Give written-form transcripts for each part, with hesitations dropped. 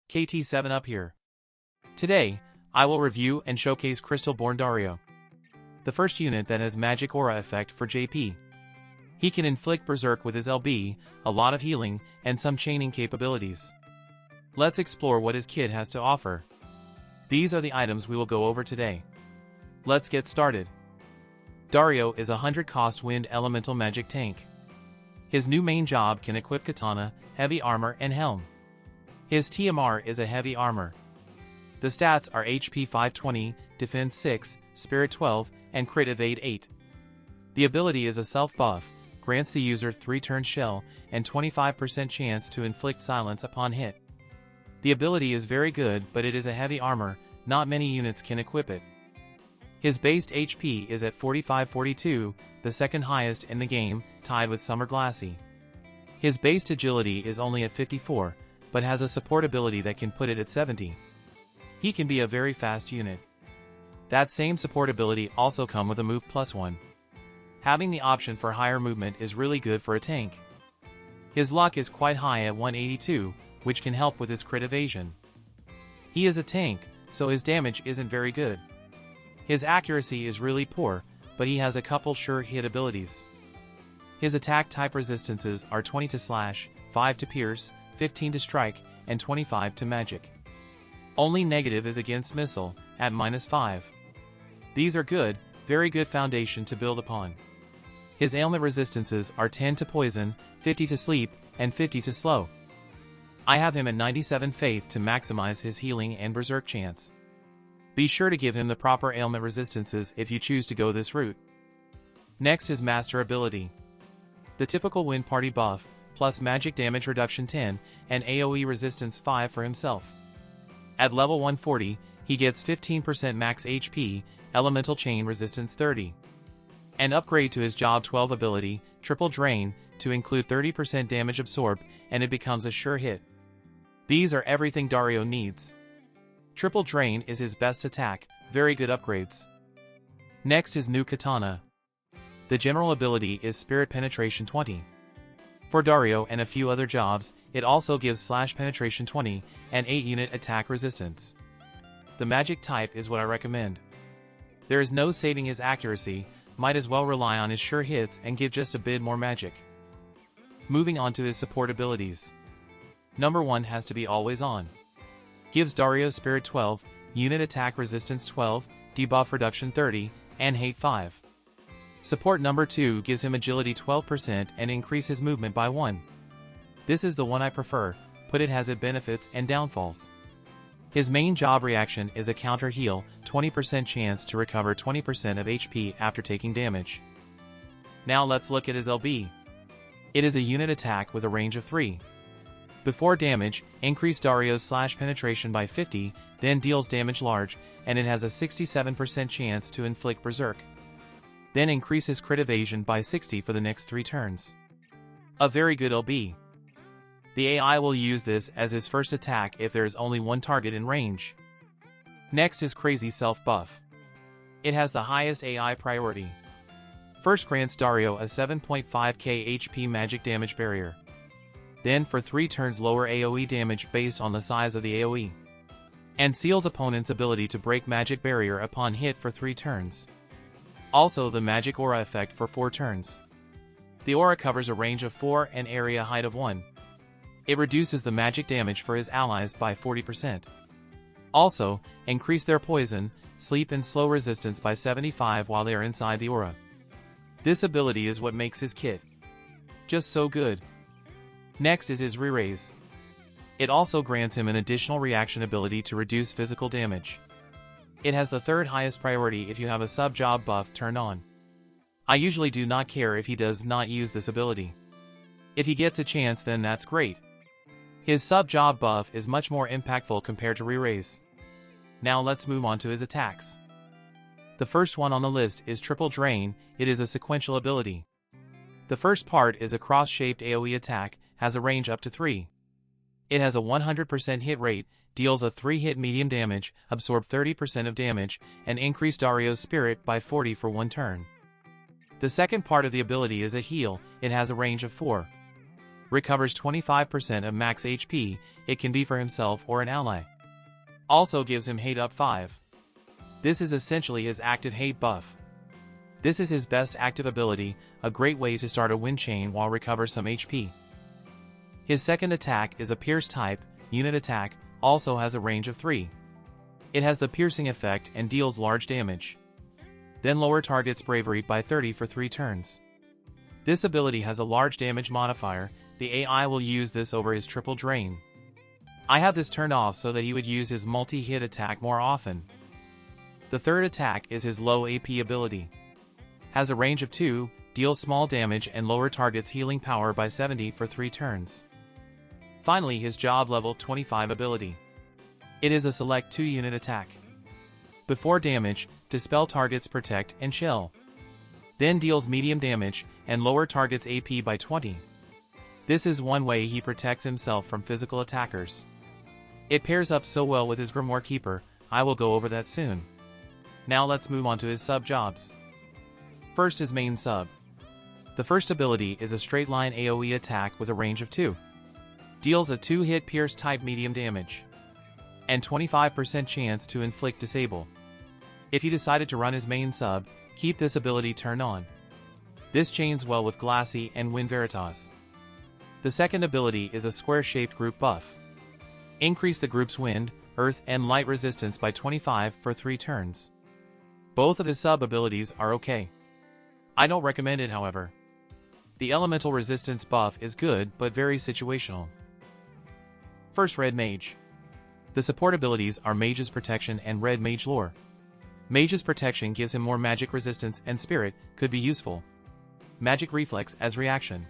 KT7 up here. Today, I will review and showcase Crystalborn Dario, the first unit that has magic aura effect for JP. He can inflict berserk with his LB, a lot of healing, and some chaining capabilities. Let's explore what his kit has to offer. These are the items we will go over today. Let's get started. Dario is a 100 cost wind elemental magic tank. His new main job can equip katana, heavy armor, and helm. His TMR is a heavy armor. The stats are HP 520, Defense 6, Spirit 12, and Crit Evade 8. The ability is a self-buff, grants the user 3-turn shell, and 25% chance to inflict silence upon hit. The ability is very good, but it is a heavy armor, not many units can equip it. His based HP is at 4542, the second highest in the game, tied with SummerGlaciela. His based agility is only at 54, but has a support ability that can put it at 70. He can be a very fast unit. That same support ability also comes with a move +1. Having the option for higher movement is really good for a tank. His luck is quite high at 182, which can help with his crit evasion. He is a tank, so his damage isn't very good. His accuracy is really poor, but he has a couple sure hit abilities. His attack type resistances are 20 to slash, 5 to pierce, 15 to strike, and 25 to magic. Only negative is against missile, at -5. These are good, very good foundation to build upon. His ailment resistances are 10 to poison, 50 to sleep, and 50 to slow. I have him at 97 faith to maximize his healing and berserk chance. Be sure to give him the proper ailment resistances if you choose to go this route. Next, his master ability. The typical wind party buff, plus magic damage reduction 10, and AoE resistance 5 for himself. At level 140, he gets 15% max HP, elemental chain resistance 30. An upgrade to his job 12 ability, triple drain, to include 30% damage absorbed, and it becomes a sure hit. These are everything Dario needs. Triple drain is his best attack, very good upgrades. Next is new katana. The general ability is spirit penetration 20. For Dario and a few other jobs, it also gives slash penetration 20, and 8 unit attack resistance. The magic type is what I recommend. There is no saving his accuracy, might as well rely on his sure hits and give just a bit more magic. Moving on to his support abilities. Number 1 has to be always on. Gives Dario Spirit 12, unit attack resistance 12, debuff reduction 30, and hate 5. Support number 2 gives him agility 12% and increases movement by 1. This is the one I prefer, but it has its benefits and downfalls. His main job reaction is a counter heal, 20% chance to recover 20% of HP after taking damage. Now let's look at his LB. It is a unit attack with a range of 3. Before damage, increase Dario's slash penetration by 50, then deals damage large, and it has a 67% chance to inflict berserk. Then increases crit evasion by 60 for the next 3 turns. A very good LB. The AI will use this as his first attack if there is only one target in range. Next is Crazy Self Buff. It has the highest AI priority. First grants Dario a 7.5k HP magic damage barrier. Then for 3 turns lower AoE damage based on the size of the AoE. And seals opponent's ability to break magic barrier upon hit for 3 turns. Also the magic aura effect for 4 turns. The aura covers a range of 4 and area height of 1. It reduces the magic damage for his allies by 40%. Also, increase their poison, sleep and slow resistance by 75 while they are inside the aura. This ability is what makes his kit just so good. Next is his re-raise. It also grants him an additional reaction ability to reduce physical damage. It has the 3rd highest priority if you have a sub-job buff turned on. I usually do not care if he does not use this ability. If he gets a chance, then that's great. His sub-job buff is much more impactful compared to re-raise. Now let's move on to his attacks. The first one on the list is Triple Drain. It is a sequential ability. The first part is a cross-shaped AoE attack, has a range up to 3. It has a 100% hit rate, deals a 3-hit medium damage, absorb 30% of damage, and increase Dario's spirit by 40 for 1 turn. The second part of the ability is a heal. It has a range of 4. recovers 25% of max HP, it can be for himself or an ally. Also gives him hate up 5. This is essentially his active hate buff. This is his best active ability, a great way to start a win chain while recover some HP. His second attack is a pierce type, unit attack, also has a range of 3. It has the piercing effect and deals large damage. Then lower target's bravery by 30 for 3 turns. This ability has a large damage modifier, the AI will use this over his triple drain. I have this turned off so that he would use his multi-hit attack more often. The third attack is his low AP ability. Has a range of 2, deals small damage and lower target's healing power by 70 for 3 turns. Finally, his job level 25 ability. It is a select 2 unit attack. Before damage, dispel target's protect and chill. Then deals medium damage and lower target's AP by 20. This is one way he protects himself from physical attackers. It pairs up so well with his Grimoire Keeper, I will go over that soon. Now let's move on to his sub jobs. First, his main sub. The first ability is a straight line AoE attack with a range of 2. Deals a 2-hit pierce type medium damage. And 25% chance to inflict disable. If you decided to run his main sub, keep this ability turned on. This chains well with Glaciela and Wind Veritas. The second ability is a square-shaped group buff. Increase the group's wind, earth, and light resistance by 25 for 3 turns. Both of his sub-abilities are okay. I don't recommend it, however. The elemental resistance buff is good but very situational. First, Red Mage. The support abilities are Mage's Protection and Red Mage Lore. Mage's Protection gives him more magic resistance and Spirit, could be useful. Magic Reflex as reaction.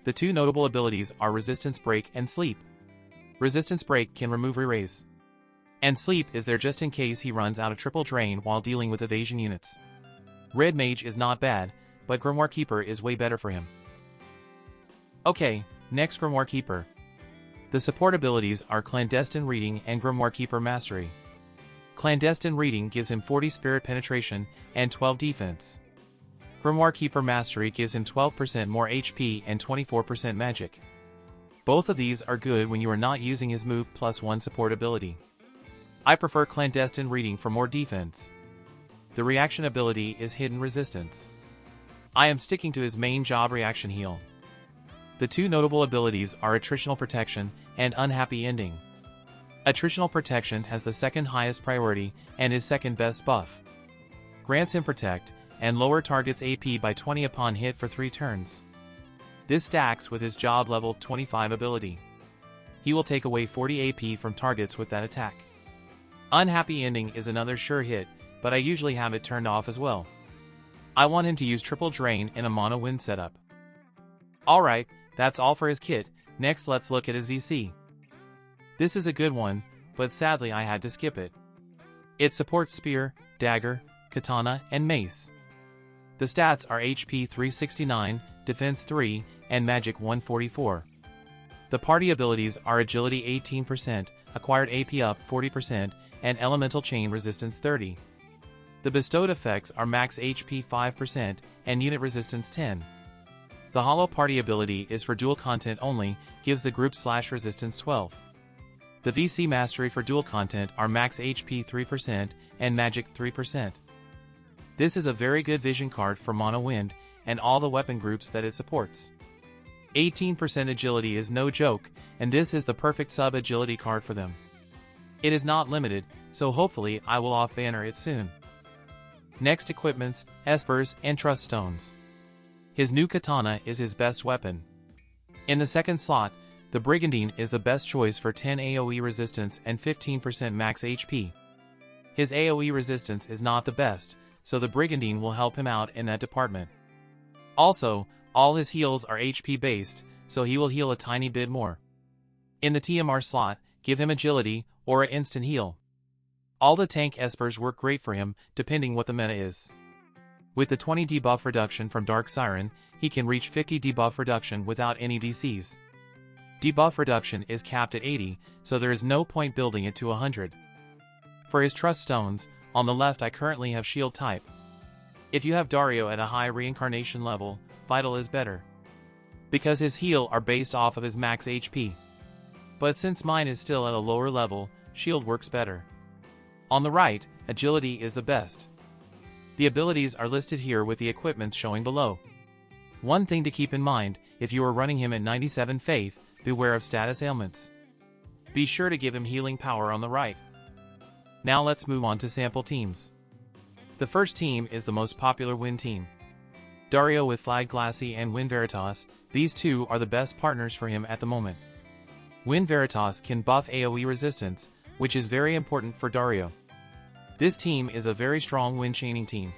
The 2 notable abilities are Resistance Break and Sleep. Resistance Break can remove Erase. And Sleep is there just in case he runs out of triple drain while dealing with evasion units. Red Mage is not bad, but Grimoire Keeper is way better for him. Okay, next Grimoire Keeper. The support abilities are Clandestine Reading and Grimoire Keeper Mastery. Clandestine Reading gives him 40 Spirit Penetration and 12 Defense. Grimoire Keeper Mastery gives him 12% more HP and 24% magic. Both of these are good when you are not using his move plus 1 support ability. I prefer Clandestine Reading for more defense. The reaction ability is Hidden Resistance. I am sticking to his main job Reaction Heal. The 2 notable abilities are Attritional Protection and Unhappy Ending. Attritional Protection has the second highest priority and is second best buff. Grants him Protect and lower target's AP by 20 upon hit for 3 turns. This stacks with his job level 25 ability. He will take away 40 AP from targets with that attack. Unhappy Ending is another sure hit, but I usually have it turned off as well. I want him to use triple drain in a mono win setup. Alright, that's all for his kit. Next, let's look at his VC. This is a good one, but sadly I had to skip it. It supports Spear, Dagger, Katana, and Mace. The stats are HP 369, Defense 3, and Magic 144. The party abilities are Agility 18%, Acquired AP up 40%, and Elemental Chain Resistance 30. The bestowed effects are Max HP 5% and Unit Resistance 10. The Hollow Party ability is for dual content only, gives the group slash resistance 12. The VC Mastery for dual content are Max HP 3% and Magic 3%. This is a very good vision card for Mono Wind and all the weapon groups that it supports. 18% agility is no joke, and this is the perfect sub-agility card for them. It is not limited, so hopefully I will off-banner it soon. Next, equipments, Espers, and Truststones. His new katana is his best weapon. In the second slot, the Brigandine is the best choice for 10 AoE resistance and 15% max HP. His AoE resistance is not the best, so the Brigandine will help him out in that department. Also, all his heals are HP based, so he will heal a tiny bit more. In the TMR slot, give him agility, or an instant heal. All the tank Espers work great for him, depending what the meta is. With the 20 debuff reduction from Dark Siren, he can reach 50 debuff reduction without any DCs. Debuff reduction is capped at 80, so there is no point building it to 100. For his Truststones, on the left I currently have Shield type. If you have Dario at a high reincarnation level, Vital is better. because his heal are based off of his max HP. But since mine is still at a lower level, shield works better. On the right, agility is the best. The abilities are listed here with the equipment showing below. One thing to keep in mind, if you are running him at 97 faith, beware of status ailments. Be sure to give him healing power on the right. Now let's move on to sample teams. The first team is the most popular win team. Dario with Flag Glassy and Win Veritas, these two are the best partners for him at the moment. Win Veritas can buff AoE resistance, which is very important for Dario. This team is a very strong win chaining team.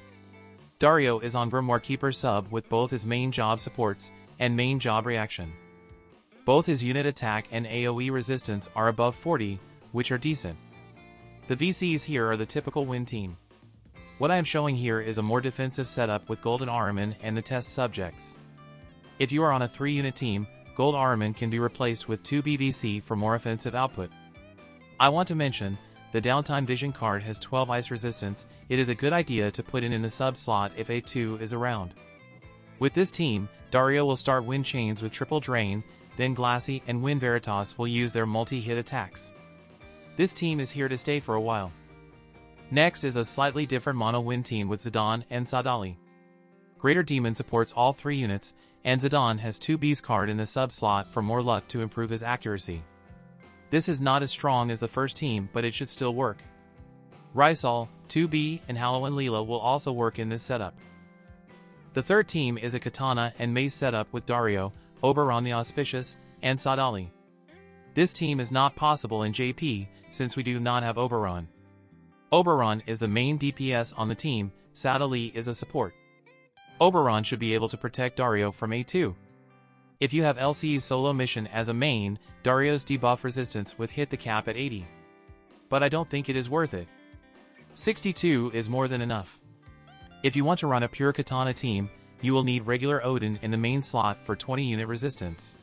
Dario is on Grimoire Keeper sub with both his main job supports and main job reaction. Both his unit attack and AoE resistance are above 40, which are decent. The VCs here are the typical win team. What I am showing here is a more defensive setup with Golden Ahriman and the test subjects. If you are on a 3-unit team, Gold Ahriman can be replaced with 2 BVC for more offensive output. I want to mention, the Downtime Vision card has 12 ice resistance. It is a good idea to put in the sub slot if A2 is around. With this team, Dario will start Wind Chains with Triple Drain, then Glassy and Win Veritas will use their multi-hit attacks. This team is here to stay for a while. Next is a slightly different mono win team with Zidane and Sadali. Greater Demon supports all 3 units, and Zidane has 2 B's card in the sub slot for more luck to improve his accuracy. This is not as strong as the first team, but it should still work. Rysal, 2B, and Hallow and Leela will also work in this setup. The third team is a Katana and Maze setup with Dario, Oberon the Auspicious, and Sadali. This team is not possible in JP, since we do not have Oberon. Oberon is the main DPS on the team, Sadali is a support. Oberon should be able to protect Dario from A2. If you have LC's solo mission as a main, Dario's debuff resistance would hit the cap at 80. But I don't think it is worth it. 62 is more than enough. If you want to run a pure Katana team, you will need regular Odin in the main slot for 20 unit resistance.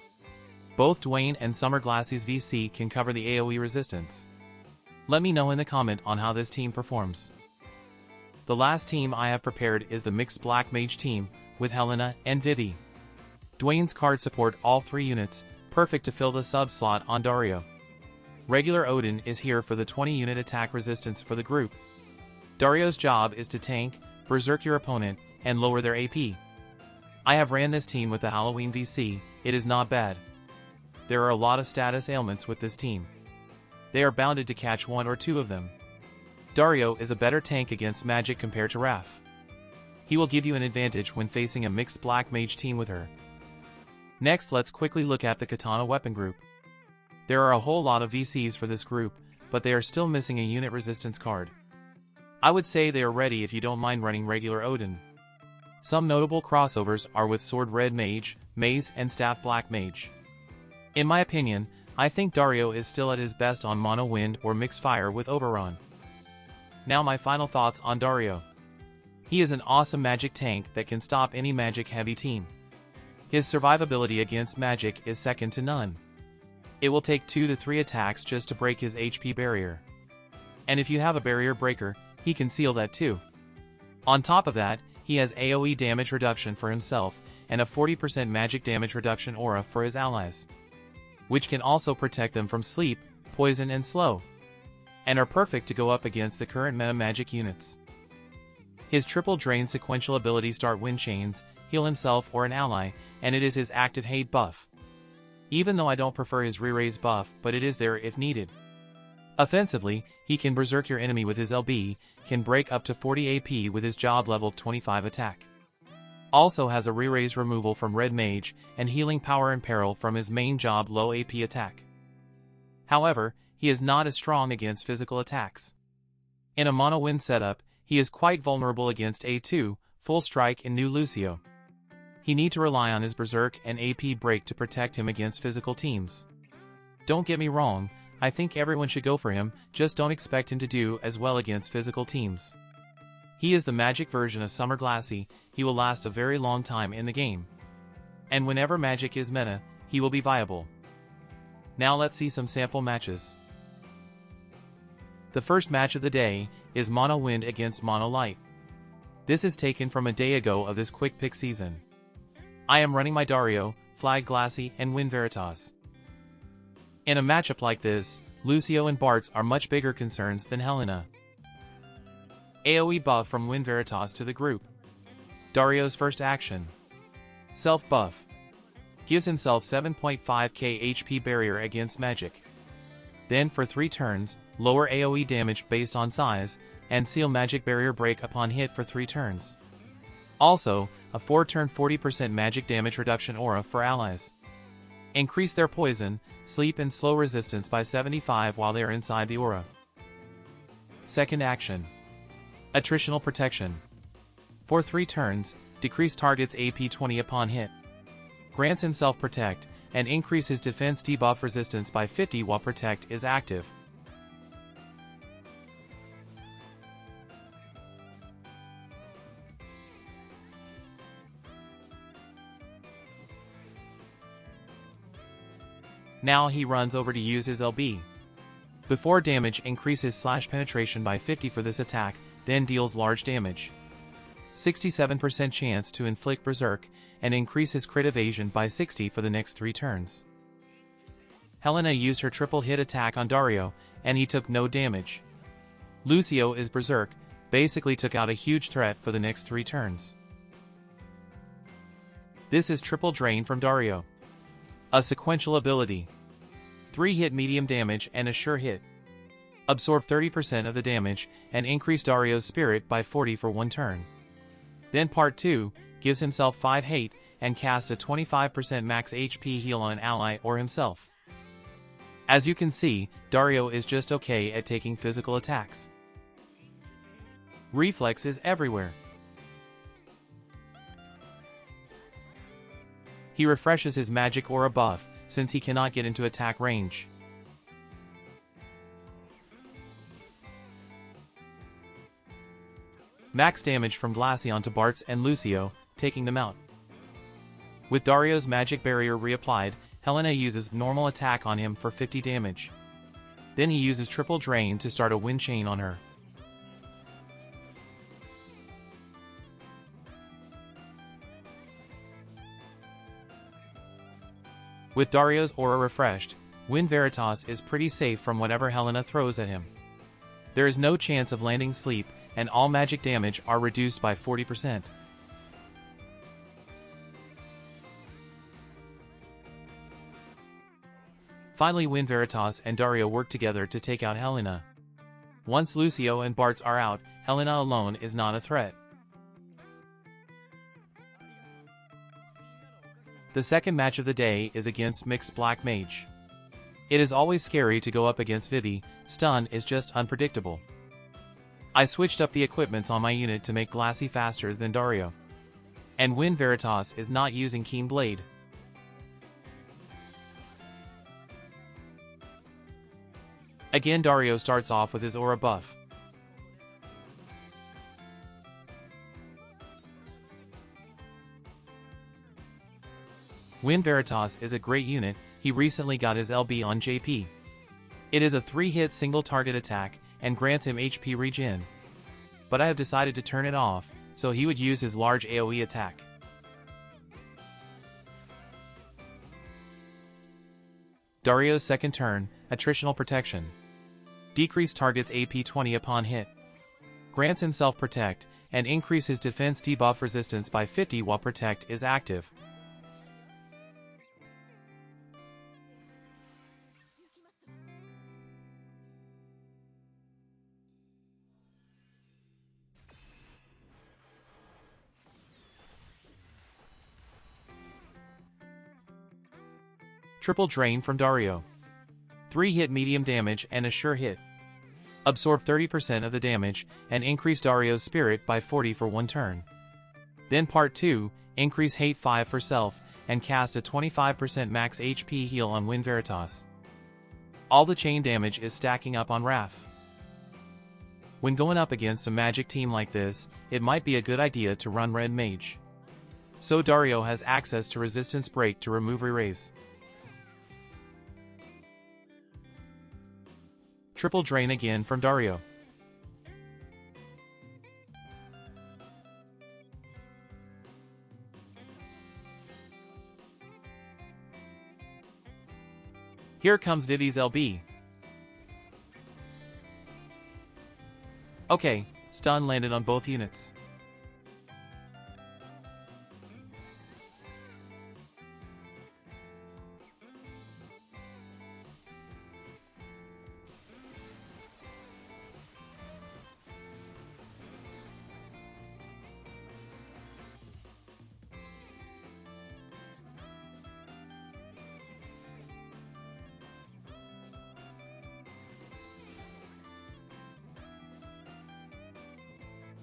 Both Dwayne and SummerGlaciela's VC can cover the AoE resistance. Let me know in the comment on how this team performs. The last team I have prepared is the mixed Black Mage team, with Helena and Vivi. Dwayne's cards support all 3 units, perfect to fill the sub slot on Dario. Regular Odin is here for the 20 unit attack resistance for the group. Dario's job is to tank, berserk your opponent, and lower their AP. I have ran this team with the Halloween VC, it is not bad. There are a lot of status ailments with this team. They are bounded to catch 1 or 2 of them. Dario is a better tank against magic compared to Raph. He will give you an advantage when facing a mixed Black Mage team with her. Next, let's quickly look at the Katana weapon group. There are a whole lot of VCs for this group, but they are still missing a unit resistance card. I would say they are ready if you don't mind running regular Odin. Some notable crossovers are with Sword Red Mage, Maze, and Staff Black Mage. In my opinion, I think Dario is still at his best on Mono Wind or Mixed Fire with Oberon. Now my final thoughts on Dario. He is an awesome magic tank that can stop any magic heavy team. His survivability against magic is second to none. It will take 2 to 3 attacks just to break his HP barrier. And if you have a barrier breaker, he can seal that too. On top of that, he has AoE damage reduction for himself, and a 40% magic damage reduction aura for his allies, which can also protect them from sleep, poison and slow, and are perfect to go up against the current meta magic units. His triple drain sequential abilities start Wind Chains, heal himself or an ally, and it is his active hate buff. Even though I don't prefer his re-raise buff, but it is there if needed. Offensively, he can berserk your enemy with his LB, can break up to 40 AP with his job level 25 attack. Also has a re-raise removal from Red Mage, and healing power and peril from his main job low AP attack. However, he is not as strong against physical attacks. In a mono win setup, he is quite vulnerable against A2, Full Strike and New Lucio. He need to rely on his berserk and AP break to protect him against physical teams. Don't get me wrong, I think everyone should go for him, just don't expect him to do as well against physical teams. He is the magic version of SummerGlaciela, he will last a very long time in the game. And whenever magic is meta, he will be viable. Now let's see some sample matches. The first match of the day is Mono Wind against Mono Light. This is taken from a day ago of this quick pick season. I am running my Dario, Flag Glaciela, and Wind Veritas. In a matchup like this, Lucio and Bartz are much bigger concerns than Helena. AoE buff from Wind Veritas to the group. Dario's first action. Self buff. Gives himself 7.5k HP barrier against magic. Then for 3 turns, lower AoE damage based on size, and seal magic barrier break upon hit for 3 turns. Also, a 4-turn 40% magic damage reduction aura for allies. Increase their poison, sleep and slow resistance by 75 while they are inside the aura. Second action. Attritional protection. For 3 turns, decrease target's AP 20 upon hit. Grants himself protect, and increase his defense debuff resistance by 50 while protect is active. Now he runs over to use his LB. Before damage increases slash penetration by 50 for this attack, then deals large damage. 67% chance to inflict berserk, and increase his crit evasion by 60 for the next 3 turns. Helena used her triple hit attack on Dario, and he took no damage. Lucio is berserk, basically took out a huge threat for the next 3 turns. This is triple drain from Dario. A sequential ability. 3 hit medium damage and a sure hit. Absorb 30% of the damage, and increase Dario's spirit by 40 for 1 turn. Then part 2, gives himself 5 hate, and cast a 25% max HP heal on an ally or himself. As you can see, Dario is just okay at taking physical attacks. Reflex is everywhere. He refreshes his magic aura buff, since he cannot get into attack range. Max damage from Glaciela onto Bartz and Lucio, taking them out. With Dario's magic barrier reapplied, Helena uses normal attack on him for 50 damage. Then he uses triple drain to start a wind chain on her. With Dario's aura refreshed, Wind Veritas is pretty safe from whatever Helena throws at him. There is no chance of landing sleep, and all magic damage are reduced by 40%. Finally, Wind Veritas and Dario work together to take out Helena. Once Lucio and Bartz are out, Helena alone is not a threat. The second match of the day is against Mixed Black Mage. It is always scary to go up against Vivi, stun is just unpredictable. I switched up the equipments on my unit to make Glaciela faster than Dario. And Wind Veritas is not using Keen Blade. Again, Dario starts off with his aura buff. Wind Veritas is a great unit, he recently got his LB on JP. It is a 3-hit single target attack, and grants him HP regen. But I have decided to turn it off, so he would use his large AoE attack. Dario's second turn, Attritional Protection. Decrease target's AP 20 upon hit. Grants himself Protect, and increase his defense debuff resistance by 50 while Protect is active. Triple drain from Dario. 3 hit medium damage and a sure hit. Absorb 30% of the damage, and increase Dario's spirit by 40 for 1 turn. Then part 2, increase hate 5 for self, and cast a 25% max HP heal on Wind Veritas. All the chain damage is stacking up on Raph. When going up against a magic team like this, it might be a good idea to run Red Mage. So Dario has access to Resistance Break to remove Erase. Triple drain again from Dario. Here comes Vivi's LB. Okay, stun landed on both units.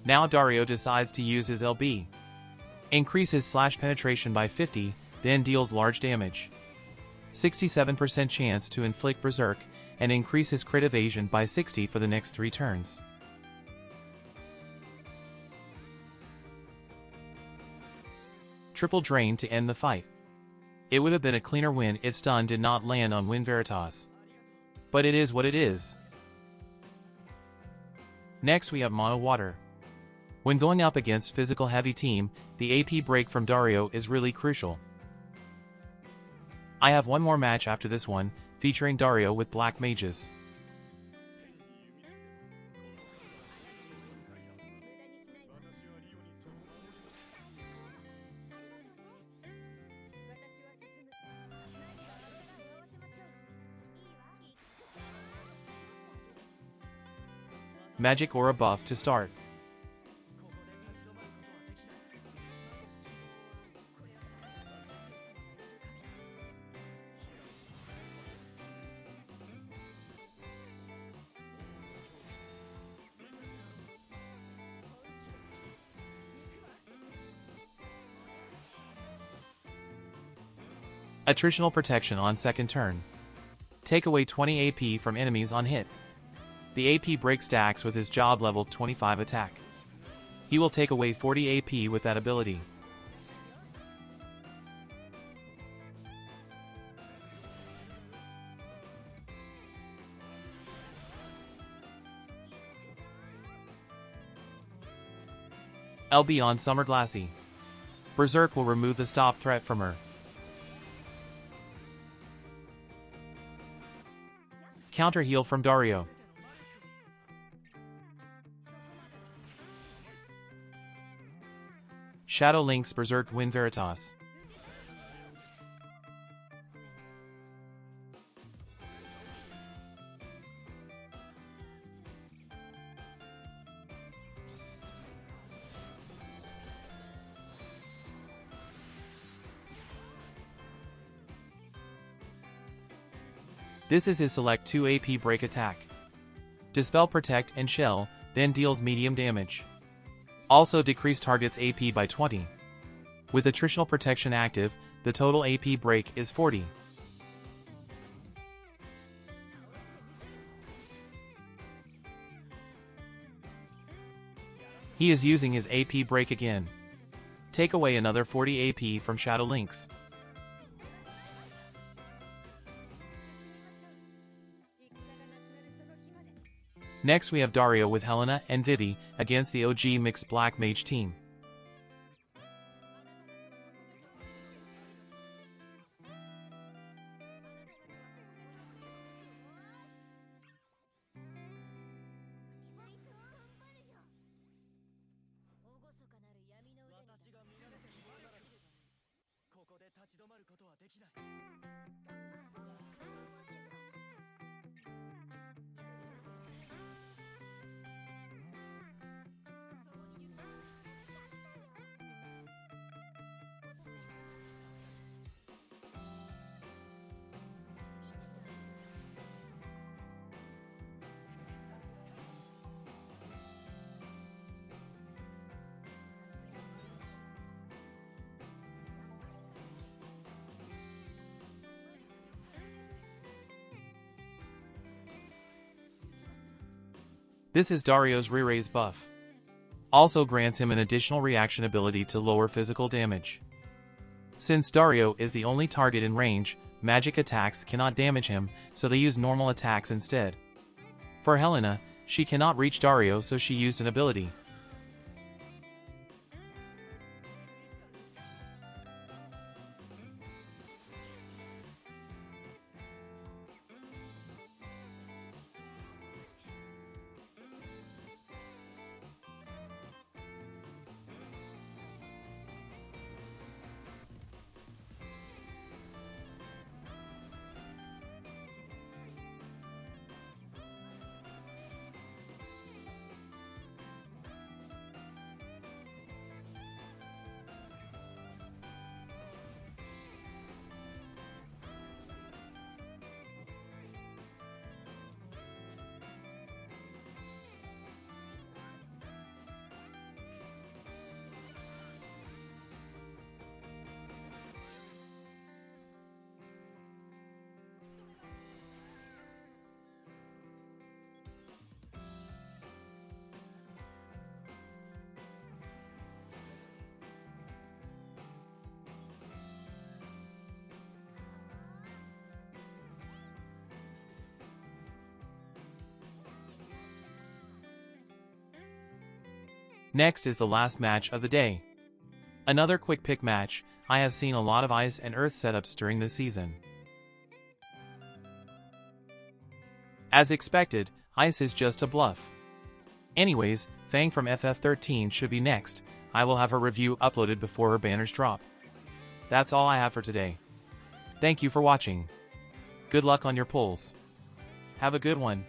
Now Dario decides to use his LB. Increases slash penetration by 50, then deals large damage. 67% chance to inflict berserk, and increase his crit evasion by 60 for the next 3 turns. Triple drain to end the fight. It would have been a cleaner win if stun did not land on Win Veritas. But it is what it is. Next we have Mono Water. When going up against physical heavy team, the AP break from Dario is really crucial. I have one more match after this one, featuring Dario with Black Mages. Magic Aura buff to start. Attritional protection on second turn. Take away 20 AP from enemies on hit. The AP break stacks with his job level 25 attack. He will take away 40 AP with that ability. LB on SummerGlaciela. Berserk will remove the stop threat from her. Counter heal from Dario. shadowlynx Berserk Win Veritas. This is his select 2 AP break attack. Dispel Protect and Shell, then deals medium damage. Also decrease target's AP by 20. With attritional protection active, the total AP break is 40. He is using his AP break again. Take away another 40 AP from shadowlynx. Next we have Dario with Helena and Vivi against the OG mixed Black Mage team. This is Dario's Re-Raise buff. Also grants him an additional reaction ability to lower physical damage. Since Dario is the only target in range, magic attacks cannot damage him, so they use normal attacks instead. For Helena, she cannot reach Dario, so she used an ability. Next is the last match of the day. Another quick pick match. I have seen a lot of ice and earth setups during this season. As expected, ice is just a bluff. Anyways, Fang from FF13 should be next. I will have her review uploaded before her banners drop. That's all I have for today. Thank you for watching. Good luck on your pulls. Have a good one.